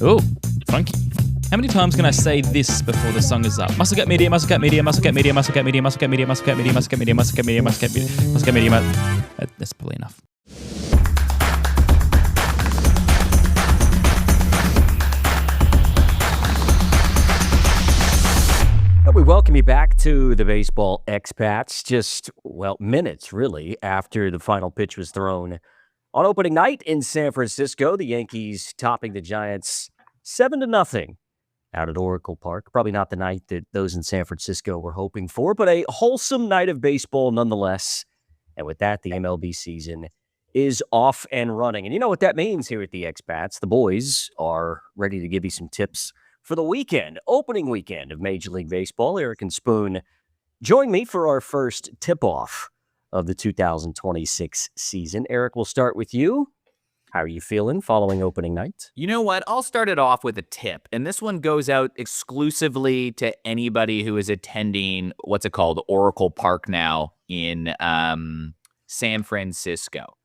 Oh, funky. How many times can I say this before the song is up? Muscle get media, muscle get media, muscle get media, muscle get media, muscle get media, muscle get media, muscle get media, muscle get media, muscle get media, muscle get media. That's probably enough. We welcome you back to the Baseball Expats, just, minutes, really, after the final pitch was thrown on opening night in San Francisco. The Yankees topping the Giants 7-0 out at Oracle Park. Probably not the night that those in San Francisco were hoping for, but a wholesome night of baseball nonetheless. And with that, the MLB season is off and running. And you know what that means here at the Expats. The boys are ready to give you some tips for the weekend, opening weekend of Major League Baseball. Eric and Spoon join me for our first tip-off of the 2026 season. Eric, we'll start with you. How are you feeling following opening night? You know what? I'll start it off with a tip, and this one goes out exclusively to anybody who is attending what's it called, Oracle Park now in San Francisco.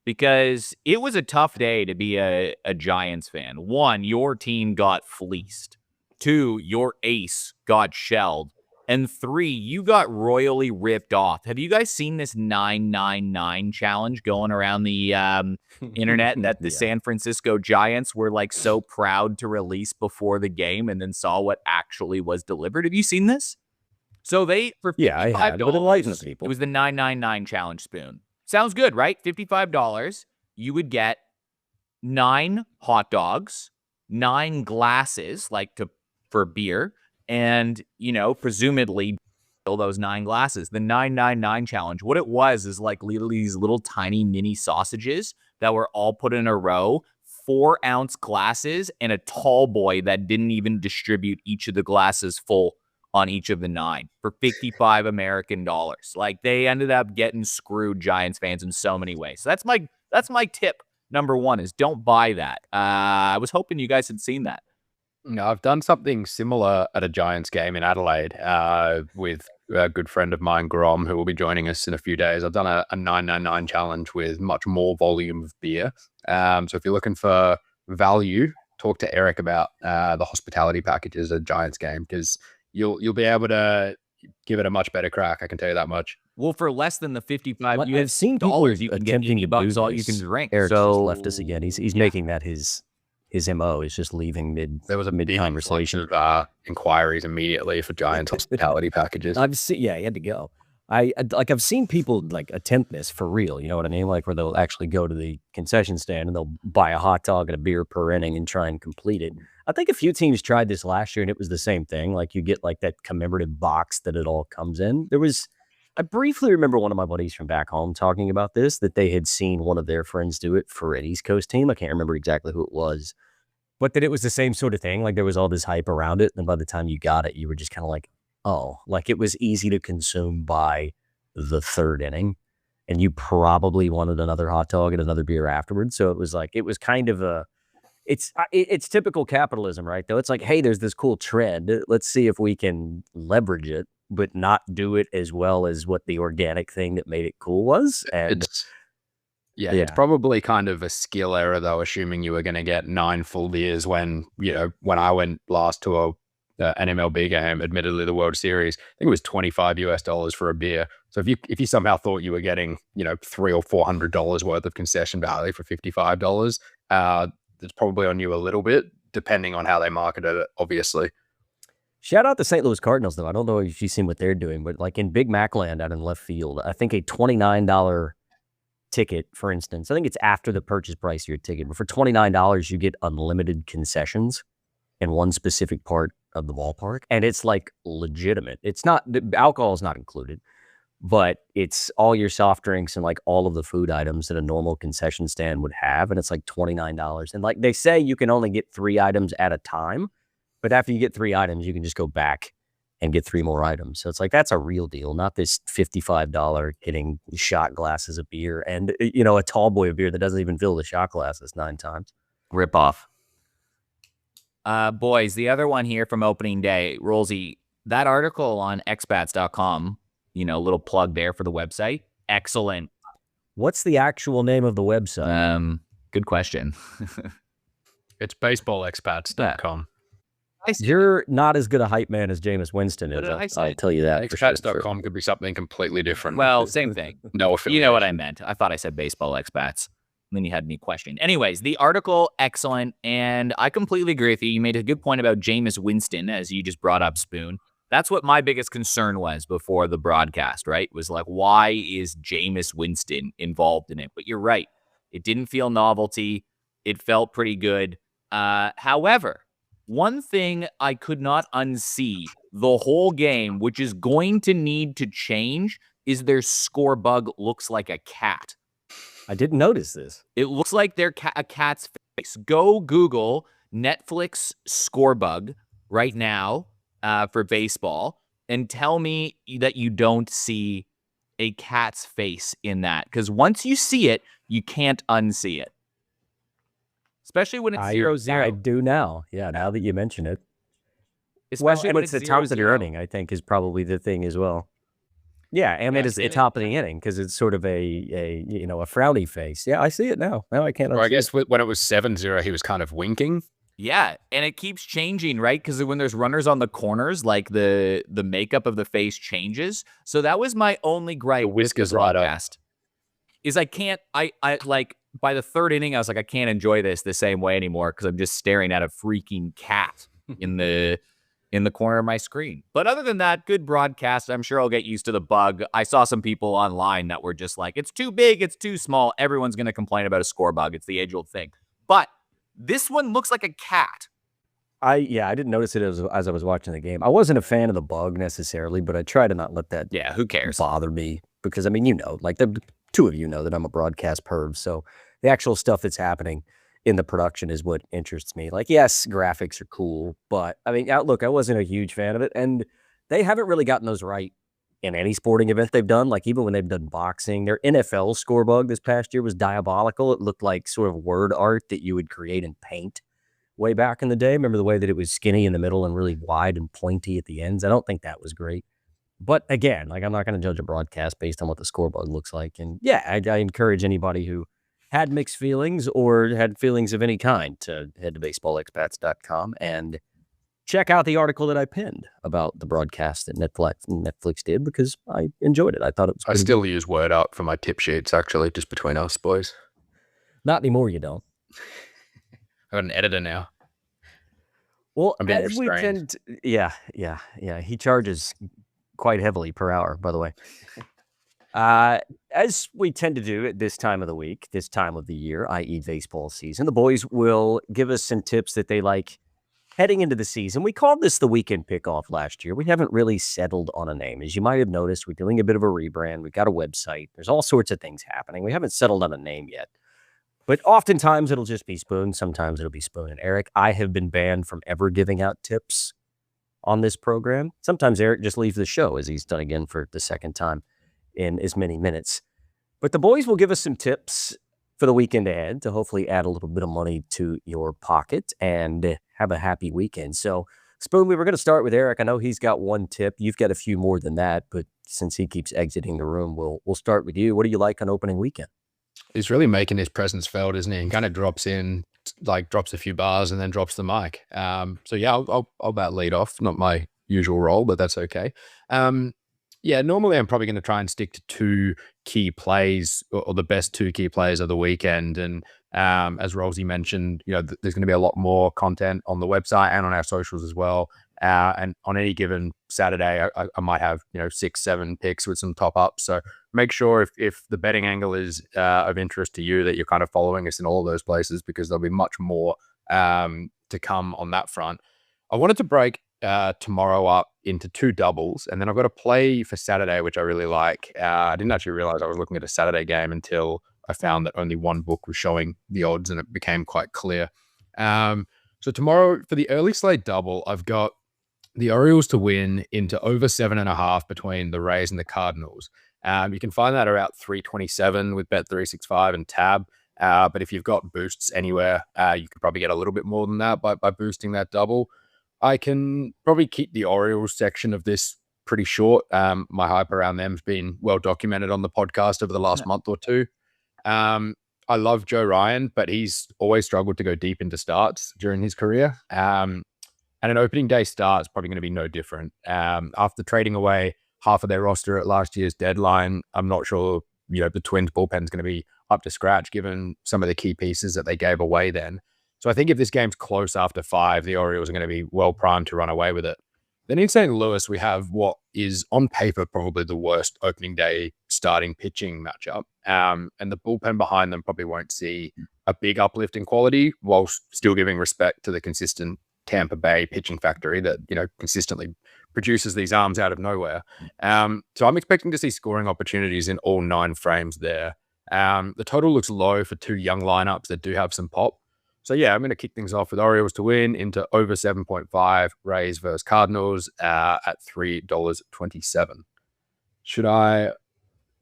Because it was a tough day to be a Giants fan. One, your team got fleeced. Two, your ace got shelled. And three, you got royally ripped off. Have you guys seen this 999 challenge going around the internet that the San Francisco Giants were like so proud to release before the game and then saw what actually was delivered? Have you seen this? So they, for I had, but enlighten people. It was the 999 challenge, Spoon. Sounds good, right? $55. You would get 9 hot dogs, 9 glasses, for beer, and, presumably fill those 9 glasses. The 999 challenge, what it was is like literally these little tiny mini sausages that were all put in a row, 4-ounce glasses, and a tall boy that didn't even distribute each of the glasses full on each of the 9 for 55 American dollars. Like, they ended up getting screwed, Giants fans, in so many ways. So that's my tip. Number 1 is don't buy that. I was hoping you guys had seen that. No, I've done something similar at a Giants game in Adelaide with a good friend of mine, Grom, who will be joining us in a few days. I've done a 999 challenge with much more volume of beer. So if you're looking for value, talk to Eric about the hospitality packages at a Giants game, because you'll be able to give it a much better crack. I can tell you that much. Well, for less than the $55 I've seen dollars, you can get $80 all you can drink. Eric just left us again. He's making that his MO. Is just leaving mid. There was a mid conversation of inquiries immediately for Giants hospitality packages. He had to go. I've seen people attempt this for real. You know what I mean? Like, where they'll actually go to the concession stand and they'll buy a hot dog and a beer per inning and try and complete it. I think a few teams tried this last year and it was the same thing. Like, you get that commemorative box that it all comes in. I briefly remember one of my buddies from back home talking about this, that they had seen one of their friends do it for an East Coast team. I can't remember exactly who it was, but that it was the same sort of thing. Like, there was all this hype around it. And by the time you got it, you were just kind of like, oh, like, it was easy to consume by the 3rd inning, and you probably wanted another hot dog and another beer afterwards. So it was kind of it's typical capitalism, right? Though it's like, hey, there's this cool trend. Let's see if we can leverage it, but not do it as well as what the organic thing that made it cool was. And it's probably kind of a skill error, though, assuming you were going to get 9 full beers when I went last to an MLB game, admittedly the World Series, I think it was $25 for a beer. So if you somehow thought you were getting, $300 or $400 worth of concession value for $55, it's probably on you a little bit, depending on how they marketed it, obviously. Shout out to St. Louis Cardinals, though. I don't know if you've seen what they're doing, but like in Big Mac land out in left field, I think a $29 ticket, for instance, I think it's after the purchase price of your ticket, but for $29, you get unlimited concessions in one specific part of the ballpark. And it's like legitimate. It's not, alcohol is not included, but it's all your soft drinks and like all of the food items that a normal concession stand would have. And it's like $29. And like they say, you can only get 3 items at a time. But after you get 3 items, you can just go back and get 3 more items. So it's like, that's a real deal, not this $55 hitting shot glasses of beer and, a tall boy of beer that doesn't even fill the shot glasses 9 times. Rip off. Boys, the other one here from opening day, Rolsey, that article on expats.com, little plug there for the website. Excellent. What's the actual name of the website? Good question. It's baseballexpats.com. You're not as good a hype man as Jameis Winston is. I'll tell you that. Expats.com could be something completely different. Well, same thing. No affiliation. You know what I meant. I thought I said baseball expats. And then you had me questioned. Anyways, the article, excellent. And I completely agree with you. You made a good point about Jameis Winston, as you just brought up, Spoon. That's what my biggest concern was before the broadcast, right? Was like, why is Jameis Winston involved in it? But you're right. It didn't feel novelty. It felt pretty good. However, one thing I could not unsee the whole game, which is going to need to change, is their score bug looks like a cat. I didn't notice this. It looks like they're a cat's face. Go Google Netflix score bug right now for baseball and tell me that you don't see a cat's face in that. Because once you see it, you can't unsee it. Especially when it's 0-0. I do now. Yeah, now that you mention it. Especially and when it's the times that you're earning, I think, is probably the thing as well. Yeah, and it is the top of the inning because it's sort of a frowny face. Yeah, I see it now. Now I can't. Or I guess when it was 7-0, he was kind of winking. Yeah, and it keeps changing, right? Because when there's runners on the corners, like the makeup of the face changes. So that was my only gripe. The whiskers right up. Is I can't. I like. By the third inning, I was like, I can't enjoy this the same way anymore because I'm just staring at a freaking cat in the corner of my screen. But other than that, good broadcast. I'm sure I'll get used to the bug. I saw some people online that were just like, it's too big, it's too small. Everyone's going to complain about a score bug. It's the age-old thing. But this one looks like a cat. I didn't notice it as I was watching the game. I wasn't a fan of the bug necessarily, but I try to not let that who cares? Bother me because, I mean, like the two of you know that I'm a broadcast perv, so the actual stuff that's happening in the production is what interests me. Like, yes, graphics are cool, but I mean, look, I wasn't a huge fan of it, and they haven't really gotten those right in any sporting event they've done. Like, even when they've done boxing, their NFL score bug this past year was diabolical. It looked like sort of word art that you would create in paint way back in the day. Remember the way that it was skinny in the middle and really wide and pointy at the ends? I don't think that was great. But again, like, I'm not going to judge a broadcast based on what the score bug looks like. And yeah, I encourage anybody who had mixed feelings or had feelings of any kind to head to baseballexpats.com and check out the article that I pinned about the broadcast that Netflix did because I enjoyed it. I thought it was I still use Word Up for my tip sheets, actually, just between us boys. Not anymore, you don't. I got an editor now. Well, we tend to, yeah. He charges quite heavily per hour, by the way. As we tend to do at this time of the week, this time of the year, i.e. baseball season, the boys will give us some tips that they like heading into the season. We called this the weekend pickoff last year. We haven't really settled on a name. As you might have noticed, we're doing a bit of a rebrand. We've got a website. There's all sorts of things happening. We haven't settled on a name yet. But oftentimes it'll just be Spoon. Sometimes it'll be Spoon and Eric. I have been banned from ever giving out tips on this program. Sometimes Eric just leaves the show, as he's done again for the second time in as many minutes. But the boys will give us some tips for the weekend ahead to hopefully add a little bit of money to your pocket and have a happy weekend. So, Spoon, we were going to start with Eric. I know he's got one tip. You've got a few more than that, but since he keeps exiting the room, we'll start with you. What do you like on opening weekend? He's really making his presence felt, isn't he? And kind of drops in, like drops a few bars and then drops the mic. So yeah, I'll about lead off. Not my usual role, but that's okay. Yeah, normally I'm probably going to try and stick to two key plays or the best two key plays of the weekend. And as Rolsey mentioned, you know, there's going to be a lot more content on the website and on our socials as well. And on any given Saturday, I might have, 6-7 picks with some top ups. So make sure if the betting angle is of interest to you that you're kind of following us in all of those places, because there'll be much more to come on that front. I wanted to break tomorrow up into two doubles, and then I've got a play for Saturday, which I really like. I didn't actually realize I was looking at a Saturday game until I found that only one book was showing the odds, and it became quite clear. So tomorrow for the early slate double, I've got the Orioles to win into over 7.5 between the Rays and the Cardinals. You can find that around 327 with Bet365 and Tab. But if you've got boosts anywhere, you could probably get a little bit more than that by boosting that double. I can probably keep the Orioles section of this pretty short. My hype around them has been well documented on the podcast over the last month or two. I I love Joe Ryan, but he's always struggled to go deep into starts during his career. And an opening day start is probably going to be no different. After trading away half of their roster at last year's deadline, I'm not sure, the Twins bullpen is going to be up to scratch given some of the key pieces that they gave away then. So I think if this game's close after 5, the Orioles are going to be well primed to run away with it. Then in St. Louis, we have what is on paper probably the worst opening day starting pitching matchup. And the bullpen behind them probably won't see a big uplift in quality while still giving respect to the consistent Tampa Bay pitching factory that, consistently produces these arms out of nowhere. So I'm expecting to see scoring opportunities in all 9 frames there. The total looks low for 2 young lineups that do have some pop. So yeah, I'm going to kick things off with Orioles to win into over 7.5, Rays versus Cardinals at $3.27. Should I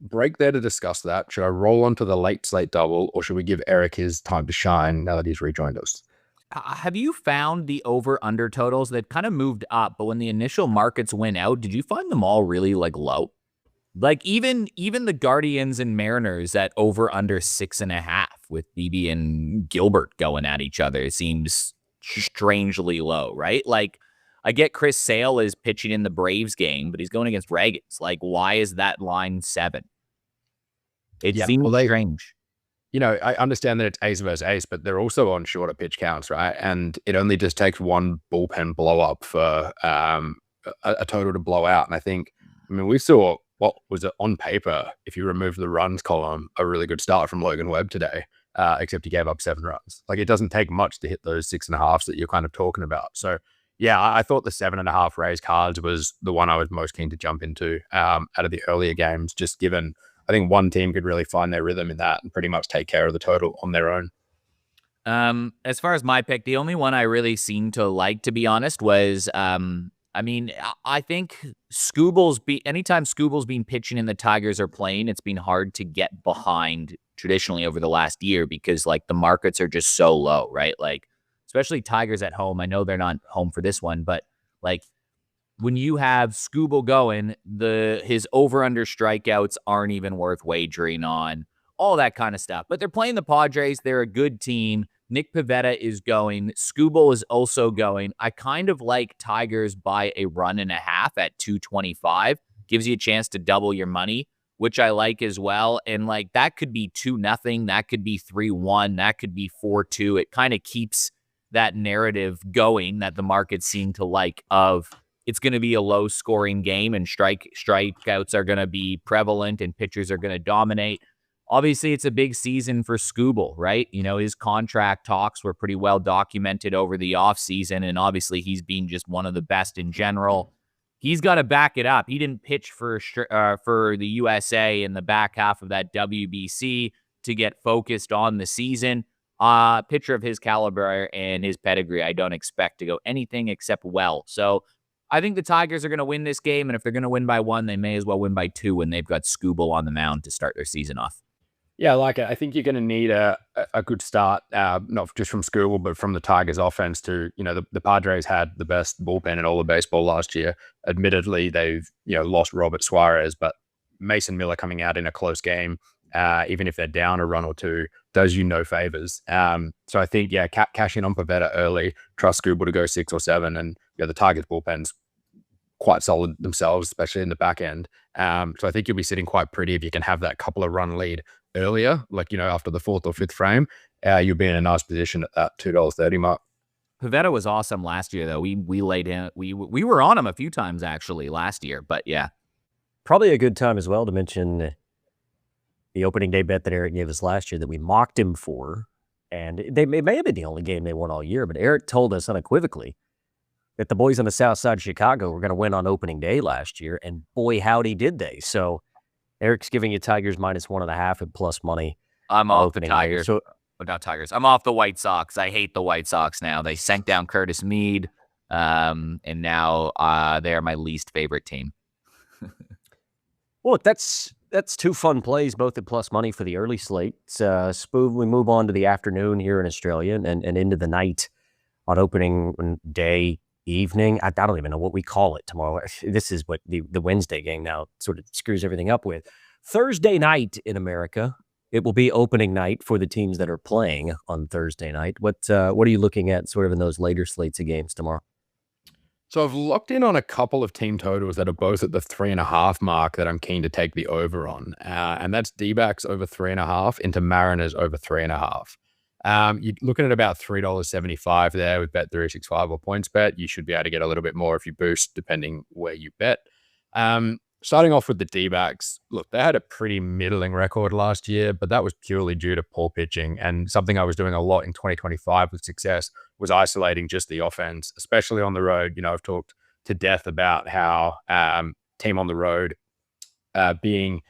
break there to discuss that? Should I roll onto the late slate double, or should we give Eric his time to shine now that he's rejoined us? Have you found the over-under totals that kind of moved up, but when the initial markets went out, did you find them all really low? Like even the Guardians and Mariners at over under 6.5 with BB and Gilbert going at each other seems strangely low, right? Like I get Chris Sale is pitching in the Braves game, but he's going against Dragons. Like why is that line 7? It seems strange. I understand that it's ace versus ace, but they're also on shorter pitch counts, right? And it only just takes one bullpen blow up for a total to blow out. And I think, we saw what was it on paper, if you remove the runs column, a really good start from Logan Webb today, except he gave up 7 runs. Like it doesn't take much to hit those 6.5s that you're kind of talking about. So yeah, I thought the 7.5 Rays Cards was the one I was most keen to jump into out of the earlier games, just given I think one team could really find their rhythm in that and pretty much take care of the total on their own. As far as my pick, the only one I really seemed to like, to be honest, was I think anytime Skubal's been pitching and the Tigers are playing, it's been hard to get behind traditionally over the last year because the markets are just so low, right? Like especially Tigers at home. I know they're not home for this one, but when you have Skubal going, his over-under strikeouts aren't even worth wagering on, all that kind of stuff. But they're playing the Padres. They're a good team. Nick Pivetta is going. Skubal is also going. I kind of like Tigers by a 1.5 at 225. Gives you a chance to double your money, which I like as well. And that could be 2-0. That could be 3-1. That could be 4-2. It kind of keeps that narrative going that the markets seem to like of it's going to be a low-scoring game and strikeouts are going to be prevalent and pitchers are going to dominate. Obviously, it's a big season for Skubal, right? His contract talks were pretty well documented over the offseason, and obviously he's been just one of the best in general. He's got to back it up. He didn't pitch for the USA in the back half of that WBC to get focused on the season. Pitcher of his caliber and his pedigree, I don't expect to go anything except well. So I think the Tigers are going to win this game, and if they're going to win by 1, they may as well win by 2 when they've got Skubal on the mound to start their season off. Yeah, I like it. I think you're going to need a good start, not just from Skubal, but from the Tigers offense too. The Padres had the best bullpen in all of baseball last year. Admittedly, they've lost Robert Suarez, but Mason Miller coming out in a close game, even if they're down a run or 2, does you no favors. So I think, cash in on Pivetta early, trust Skubal to go 6 or 7, and the Tigers bullpen's quite solid themselves, especially in the back end. So I think you'll be sitting quite pretty if you can have that couple of run lead earlier, after the 4th or 5th frame. You'll be in a nice position at that $2.30 mark. Pivetta was awesome last year, though. We laid him. We were on him a few times actually last year, but yeah, probably a good time as well to mention the opening day bet that Eric gave us last year that we mocked him for, and it may have been the only game they won all year, but Eric told us unequivocally that the boys on the south side of Chicago were going to win on opening day last year, and boy, howdy did they. So Eric's giving you Tigers -1.5 and plus money. I'm off the Tigers. Not Tigers. I'm off the White Sox. I hate the White Sox now. They sank down Curtis Mead, and now they're my least favorite team. Well, that's 2 fun plays, both at plus money for the early slate. We move on to the afternoon here in Australia and into the night on opening day, evening. I don't even know what we call it tomorrow. This is what the Wednesday game now sort of screws everything up with. Thursday night in America, It will be opening night for the teams that are playing on Thursday night. What are you looking at sort of in those later slates of games tomorrow? So I've locked in on a couple of team totals that are both at the 3.5 mark that I'm keen to take the over on. And that's D-backs over 3.5 into Mariners over 3.5. You're looking at about $3.75 there with Bet365 or PointsBet. You should be able to get a little bit more if you boost, depending where you bet. Starting off with the D-backs, look, they had a pretty middling record last year, but that was purely due to poor pitching. And something I was doing a lot in 2025 with success was isolating just the offense, especially on the road. I've talked to death about how team on the road being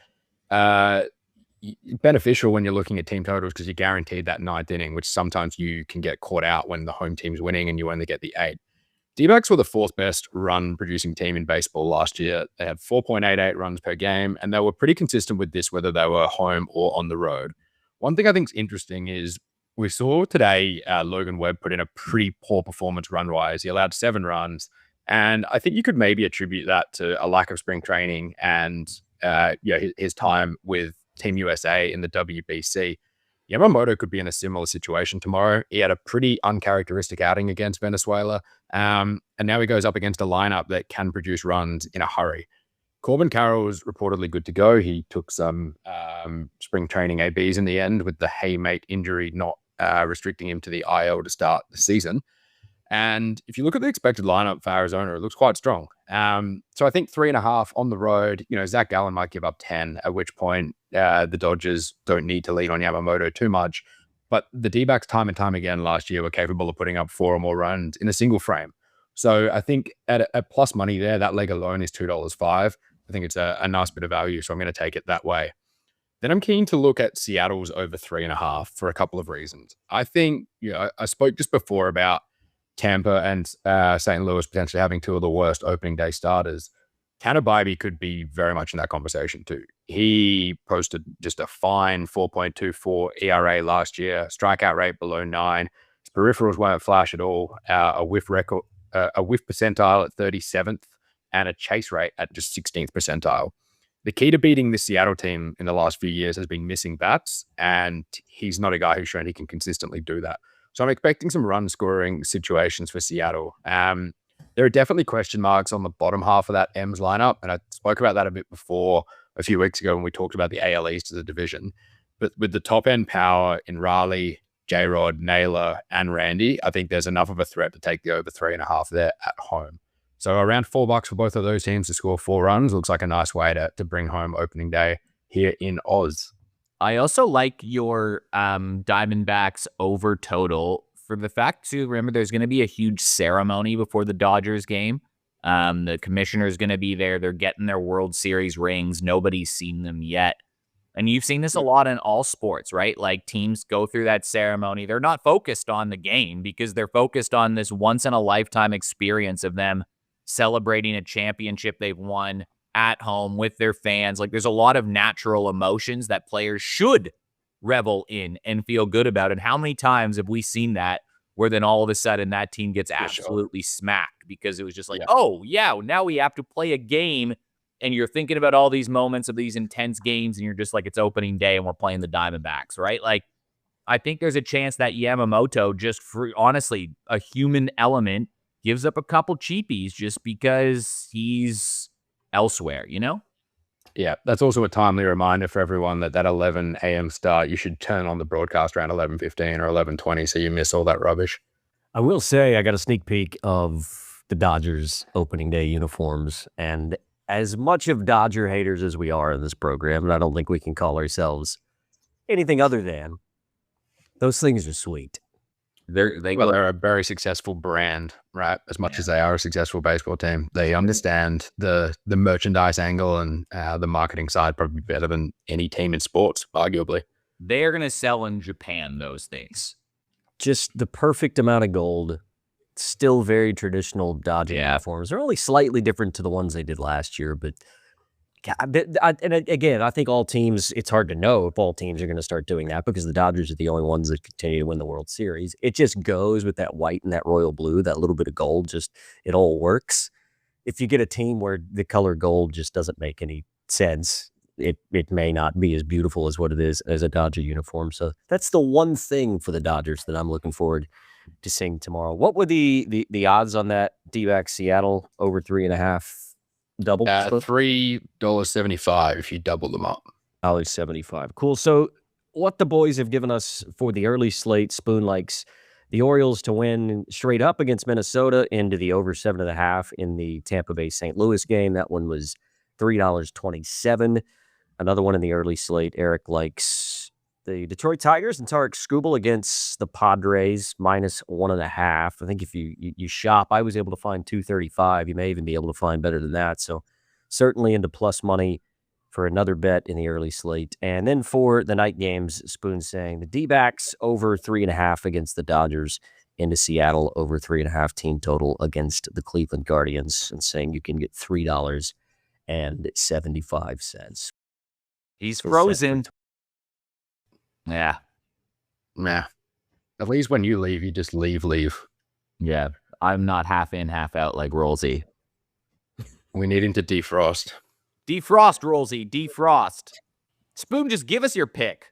beneficial when you're looking at team totals because you're guaranteed that ninth inning, which sometimes you can get caught out when the home team's winning and you only get the 8. D-backs were the 4th best run-producing team in baseball last year. They had 4.88 runs per game, and they were pretty consistent with this, whether they were home or on the road. One thing I think is interesting is we saw today Logan Webb put in a pretty poor performance run-wise. He allowed 7 runs, and I think you could maybe attribute that to a lack of spring training and his time with Team USA in the WBC. Yamamoto could be in a similar situation tomorrow. He had a pretty uncharacteristic outing against Venezuela, and now he goes up against a lineup that can produce runs in a hurry. Corbin Carroll is reportedly good to go. He took some spring training ABs in the end with the Haymate injury not restricting him to the IL to start the season. And if you look at the expected lineup for Arizona, it looks quite strong. So I think 3.5 on the road, Zach Gallen might give up 10, at which point the Dodgers don't need to lean on Yamamoto too much. But the D-backs time and time again last year were capable of putting up 4 or more runs in a single frame. So I think at plus money there, that leg alone is $2.05. I think it's a nice bit of value, so I'm going to take it that way. Then I'm keen to look at Seattle's over 3.5 for a couple of reasons. I think, I spoke just before about Tampa and St. Louis potentially having 2 of the worst opening day starters. Tanner Bybee could be very much in that conversation too. He posted just a fine 4.24 ERA last year, strikeout rate below 9. His peripherals weren't flash at all. A whiff percentile at 37th and a chase rate at just 16th percentile. The key to beating the Seattle team in the last few years has been missing bats, and he's not a guy who's shown he can consistently do that. So I'm expecting some run scoring situations for Seattle. There are definitely question marks on the bottom half of that M's lineup. And I spoke about that a bit before a few weeks ago when we talked about the AL East as a division. But with the top end power in Raleigh, J-Rod, Naylor, and Randy, I think there's enough of a threat to take the over 3.5 there at home. So around $4 for both of those teams to score 4 runs looks like a nice way to bring home opening day here in Oz. I also like your Diamondbacks over total for the fact, too, remember there's going to be a huge ceremony before the Dodgers game. The commissioner's going to be there. They're getting their World Series rings. Nobody's seen them yet. And you've seen this a lot in all sports, right? Like teams go through that ceremony. They're not focused on the game because they're focused on this once-in-a-lifetime experience of them celebrating a championship they've won at home with their fans. Like there's a lot of natural emotions that players should revel in and feel good about. And how many times have we seen that where then all of a sudden that team gets absolutely smacked because it was just like, oh yeah, now we have to play a game, and you're thinking about all these moments of these intense games and you're just like, it's opening day and we're playing the Diamondbacks, right? Like I think there's a chance that Yamamoto, just for honestly a human element, gives up a couple cheapies just because he's elsewhere, Yeah, that's also a timely reminder for everyone that 11 a.m. start, you should turn on the broadcast around 11:15 or 11:20 so you miss all that rubbish. I will say I got a sneak peek of the Dodgers opening day uniforms, and as much of Dodger haters as we are in this program, and I don't think we can call ourselves anything other than, those things are sweet. They're a very successful brand, right? As much as they are a successful baseball team, they understand the merchandise angle and the marketing side probably better than any team in sports, arguably. They're going to sell in Japan, those things. Just the perfect amount of gold. Still very traditional Dodger uniforms. They're only slightly different to the ones they did last year, but and again, I think all teams, it's hard to know if all teams are going to start doing that because the Dodgers are the only ones that continue to win the World Series. It just goes with that white and that royal blue, that little bit of gold, just it all works. If you get a team where the color gold just doesn't make any sense, it may not be as beautiful as what it is as a Dodger uniform. So that's the one thing for the Dodgers that I'm looking forward to seeing tomorrow. What were the odds on that D-back Seattle over 3.5 double? $3.75 if you double them up. $1.75. Cool. So what the boys have given us for the early slate, Spoon likes the Orioles to win straight up against Minnesota into the over 7.5 in the Tampa Bay St. Louis game. That one was $3.27. Another one in the early slate, Eric likes the Detroit Tigers and Tarik Skubal against the Padres -1.5. I think if you shop, I was able to find $2.35. You may even be able to find better than that. So certainly into plus money for another bet in the early slate. And then for the night games, Spoon saying the D-backs over 3.5 against the Dodgers, into Seattle over 3.5 team total against the Cleveland Guardians, and saying you can get $3.75. He's frozen. Yeah. Nah. At least when you leave, you just leave. Yeah. I'm not half in, half out like Rollsy. We need him to defrost. Defrost, Rollsy. Defrost. Spoon, just give us your pick.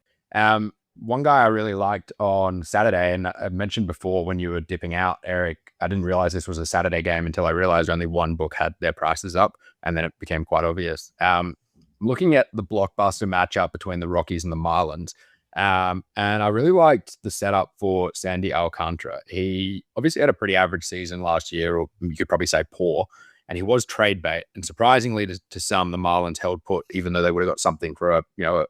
One guy I really liked on Saturday, and I mentioned before when you were dipping out, Eric, I didn't realize this was a Saturday game until I realized only one book had their prices up, and then it became quite obvious. Looking at the blockbuster matchup between the Rockies and the Marlins, and I really liked the setup for Sandy Alcantara. He obviously had a pretty average season last year, or you could probably say poor, and he was trade bait. And surprisingly to some, the Marlins held put, even though they would have got something for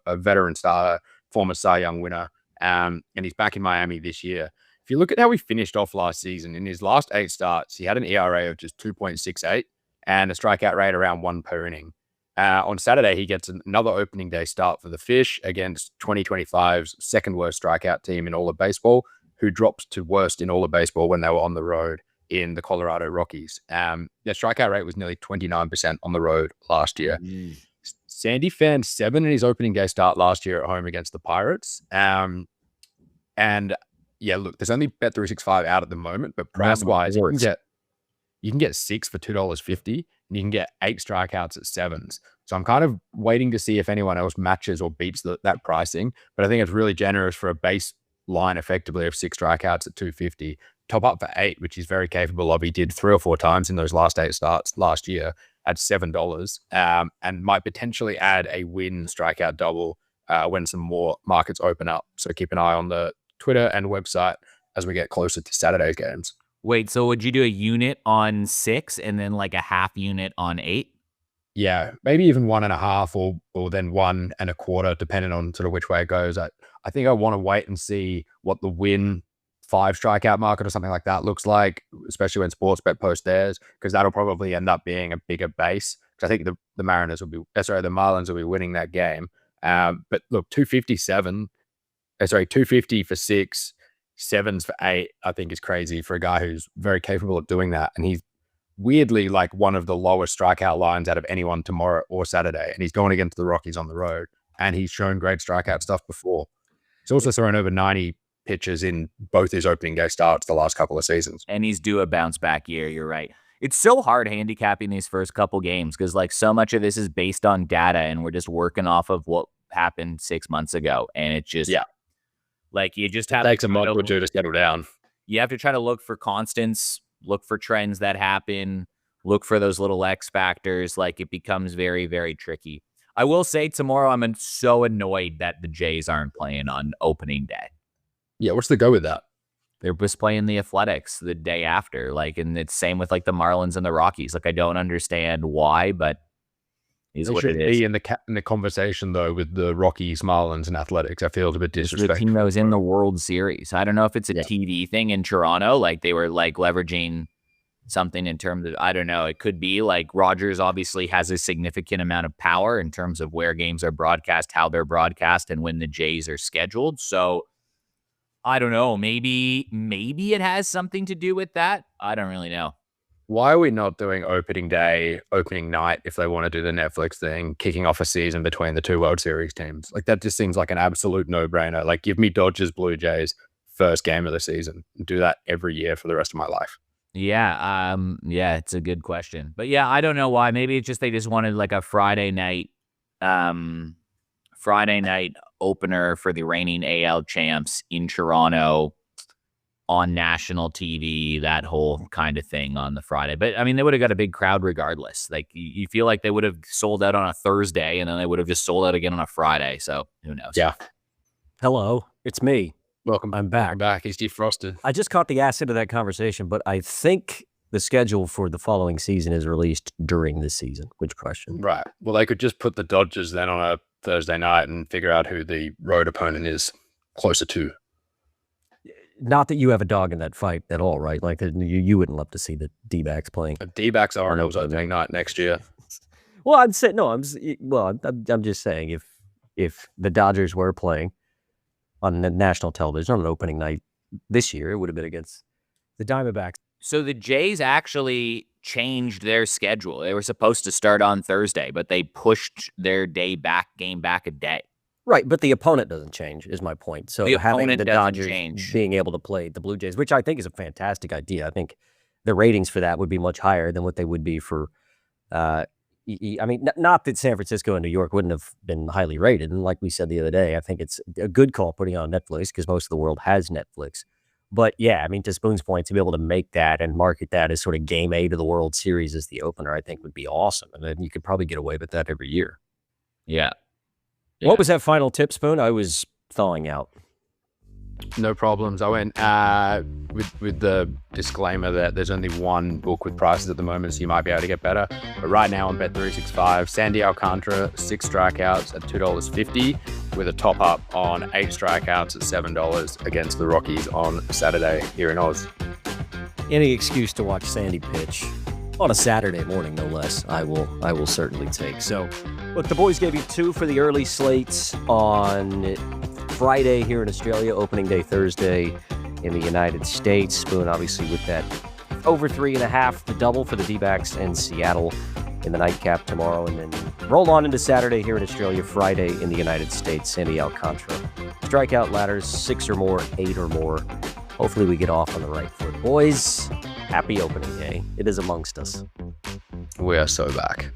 a veteran starter, former Cy Young winner, and he's back in Miami this year. If you look at how he finished off last season, in his last 8 starts, he had an ERA of just 2.68 and a strikeout rate around 1 per inning. On Saturday, he gets another opening day start for the Fish against 2025's second worst strikeout team in all of baseball, who dropped to worst in all of baseball when they were on the road in the Colorado Rockies. Their strikeout rate was nearly 29% on the road last year. Sandy fanned 7 in his opening day start last year at home against the Pirates. And yeah, look, there's only Bet365 out at the moment, but price-wise, you can get 6 for $2.50, and you can get 8 strikeouts at 7s. So I'm kind of waiting to see if anyone else matches or beats that pricing. But I think it's really generous for a base line, effectively, of 6 strikeouts at $2.50. Top up for 8, which he's very capable of. He did 3 or 4 times in those last 8 starts last year at $7, and might potentially add a win strikeout double when some more markets open up. So keep an eye on the Twitter and website as we get closer to Saturday's games. Wait, so would you do a unit on 6 and then like a half unit on 8? Yeah, maybe even 1.5 or then 1 1/4, depending on sort of which way it goes. I think I want to wait and see what the win 5 strikeout market or something like that looks like, especially when Sportsbet post theirs, because that'll probably end up being a bigger base. Because I think the Marlins will be winning that game. But look, 250 for 6, 7s for 8, I think is crazy for a guy who's very capable of doing that. And he's weirdly like one of the lowest strikeout lines out of anyone tomorrow or Saturday. And he's going against the Rockies on the road, and he's shown great strikeout stuff before. He's also thrown over 90 pitches in both his opening day starts the last couple of seasons. And he's due a bounce back year. You're right. It's so hard handicapping these first couple games because like so much of this is based on data, and we're just working off of what happened 6 months ago. And it just, like you just have to take a month or 2 to settle down. You have to try to look for constants, look for trends that happen, look for those little X factors. Like it becomes very, very tricky. I will say tomorrow, I'm so annoyed that the Jays aren't playing on opening day. Yeah, what's the go with that? They're just playing the Athletics the day after. Like, and it's same with like the Marlins and the Rockies. Like, I don't understand why, but is what it is. Be in the conversation though with the Rockies, Marlins, and Athletics. I feel it's a bit disrespectful. The team that was in the World Series. I don't know if it's a TV thing in Toronto. Like they were like leveraging something in terms of, I don't know. It could be like Rogers obviously has a significant amount of power in terms of where games are broadcast, how they're broadcast, and when the Jays are scheduled. So I don't know. Maybe it has something to do with that. I don't really know. Why are we not doing opening day, opening night, if they want to do the Netflix thing, kicking off a season between the 2 World Series teams? Like that just seems like an absolute no-brainer. Like give me Dodgers, Blue Jays, first game of the season. Do that every year for the rest of my life. Yeah, it's a good question. But yeah, I don't know why. Maybe it's just they just wanted like a Friday night Friday night opener for the reigning AL champs in Toronto on national TV, that whole kind of thing on the Friday. But I mean, they would have got a big crowd regardless. Like you feel like they would have sold out on a Thursday and then they would have just sold out again on a Friday. So who knows? Yeah. Hello, it's me. Welcome. I'm back. I'm back. He's defrosted. I just caught the ass into that conversation, but I think the schedule for the following season is released during this season. Which question? Right. Well, they could just put the Dodgers then on a Thursday night and figure out who the road opponent is closer to. Not that you have a dog in that fight at all, right? Like you wouldn't love to see the D-backs playing. D-backs are on opening night next year. Well, I'm saying no. I'm just saying if the Dodgers were playing on national television on an opening night this year, it would have been against the Diamondbacks. So the Jays actually changed their schedule. They were supposed to start on Thursday, but they pushed their game back a day. Right, but the opponent doesn't change, is my point. So The having opponent the doesn't Dodgers change. being able to play the Blue Jays, which I think is a fantastic idea. I think the ratings for that would be much higher than what they would be for. I mean, not that San Francisco and New York wouldn't have been highly rated, and like we said the other day, I think it's a good call putting it on Netflix because most of the world has Netflix. But yeah, I mean, to Spoon's point, to be able to make that and market that as sort of game A to the World Series as the opener, I think would be awesome, and then you could probably get away with that every year. Yeah. What was that final tip, Spoon? I was thawing out. No problems. I went with the disclaimer that there's only one book with prices at the moment, so you might be able to get better. But right now on Bet365, Sandy Alcantara, 6 strikeouts at $2.50 with a top up on 8 strikeouts at $7 against the Rockies on Saturday here in Oz. Any excuse to watch Sandy pitch on a Saturday morning, no less, I will certainly take. So, look, the boys gave you 2 for the early slates on Friday here in Australia, opening day Thursday in the United States. Spoon, obviously, with that over 3.5, the double for the D-backs and Seattle in the nightcap tomorrow. And then roll on into Saturday here in Australia, Friday in the United States, Sandy Alcantara. Strikeout ladders, 6 or more, 8 or more. Hopefully we get off on the right foot. Boys, happy opening day. It is amongst us. We are so back.